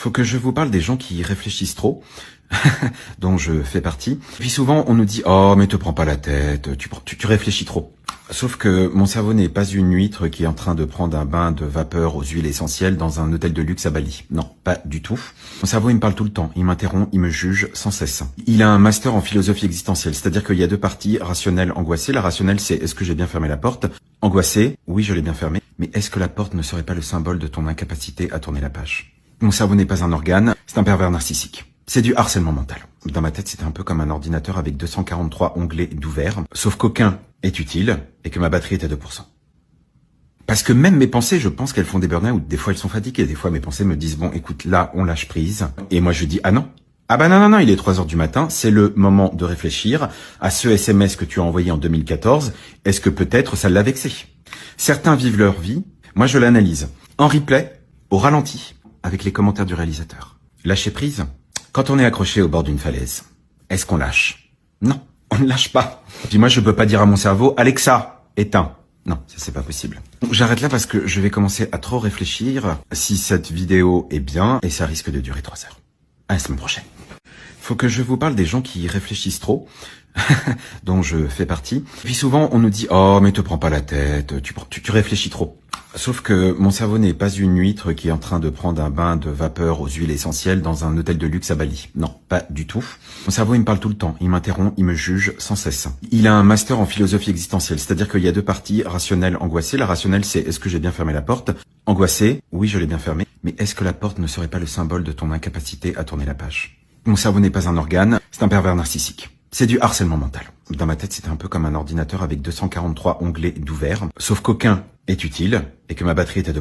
Faut que je vous parle des gens qui réfléchissent trop, dont je fais partie. Puis souvent, on nous dit « Oh, mais te prends pas la tête, tu réfléchis trop ». Sauf que mon cerveau n'est pas une huître qui est en train de prendre un bain de vapeur aux huiles essentielles dans un hôtel de luxe à Bali. Non, pas du tout. Mon cerveau, il me parle tout le temps, il m'interrompt, il me juge sans cesse. Il a un master en philosophie existentielle, c'est-à-dire qu'il y a deux parties, rationnelle, angoissée. La rationnelle, c'est « Est-ce que j'ai bien fermé la porte ?» Angoissée, oui, je l'ai bien fermée. Mais est-ce que la porte ne serait pas le symbole de ton incapacité à tourner la page? Mon cerveau n'est pas un organe, c'est un pervers narcissique. C'est du harcèlement mental. Dans ma tête, c'était un peu comme un ordinateur avec 243 onglets d'ouvert, sauf qu'aucun est utile et que ma batterie est à 2%. Parce que même mes pensées, je pense qu'elles font des burn-out. Des fois, elles sont fatiguées. Des fois, mes pensées me disent « Bon, écoute, là, on lâche prise. » Et moi, je dis « Ah non. Ah bah non, il est 3 heures du matin. C'est le moment de réfléchir à ce SMS que tu as envoyé en 2014. Est-ce que peut-être ça l'a vexé ?» Certains vivent leur vie. Moi, je l'analyse. En replay, au ralenti, avec les commentaires du réalisateur. Lâcher prise. Quand on est accroché au bord d'une falaise, est-ce qu'on lâche? Non, on ne lâche pas. Puis moi, je peux pas dire à mon cerveau « Alexa, éteins ». Non, ça c'est pas possible. J'arrête là parce que je vais commencer à trop réfléchir si cette vidéo est bien et ça risque de durer 3 heures. À la semaine prochaine. Faut que je vous parle des gens qui réfléchissent trop, dont je fais partie. Puis souvent, on nous dit « Oh, mais te prends pas la tête, tu réfléchis trop ». Sauf que mon cerveau n'est pas une huître qui est en train de prendre un bain de vapeur aux huiles essentielles dans un hôtel de luxe à Bali. Non, pas du tout. Mon cerveau, il me parle tout le temps, il m'interrompt, il me juge sans cesse. Il a un master en philosophie existentielle, c'est-à-dire qu'il y a deux parties, rationnelle, angoissée. La rationnelle, c'est « Est-ce que j'ai bien fermé la porte ?» Angoissée, oui, je l'ai bien fermée. Mais est-ce que la porte ne serait pas le symbole de ton incapacité à tourner la page? Mon cerveau n'est pas un organe, c'est un pervers narcissique. C'est du harcèlement mental. Dans ma tête, c'était un peu comme un ordinateur avec 243 onglets d'ouvert, sauf qu'aucun est utile et que ma batterie est à 2%.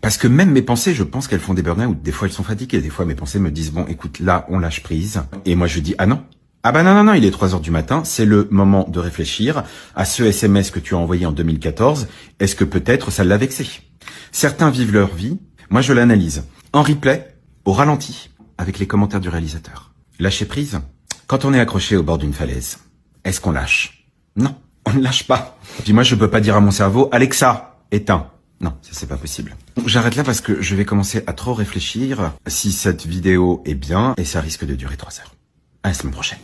Parce que même mes pensées, je pense qu'elles font des burn-out. Des fois, elles sont fatiguées. Des fois, mes pensées me disent « Bon, écoute, là, on lâche prise. » Et moi, je dis « Ah non. Ah bah non, il est 3 heures du matin. C'est le moment de réfléchir à ce SMS que tu as envoyé en 2014. Est-ce que peut-être ça l'a vexé ?» Certains vivent leur vie. Moi, je l'analyse. En replay, au ralenti, avec les commentaires du réalisateur. Lâcher prise. Quand on est accroché au bord d'une falaise, est-ce qu'on lâche? Non, on ne lâche pas. Puis moi, je peux pas dire à mon cerveau « Alexa, éteins ». Non, ça c'est pas possible. J'arrête là parce que je vais commencer à trop réfléchir si cette vidéo est bien et ça risque de durer 3 heures. À la semaine prochaine.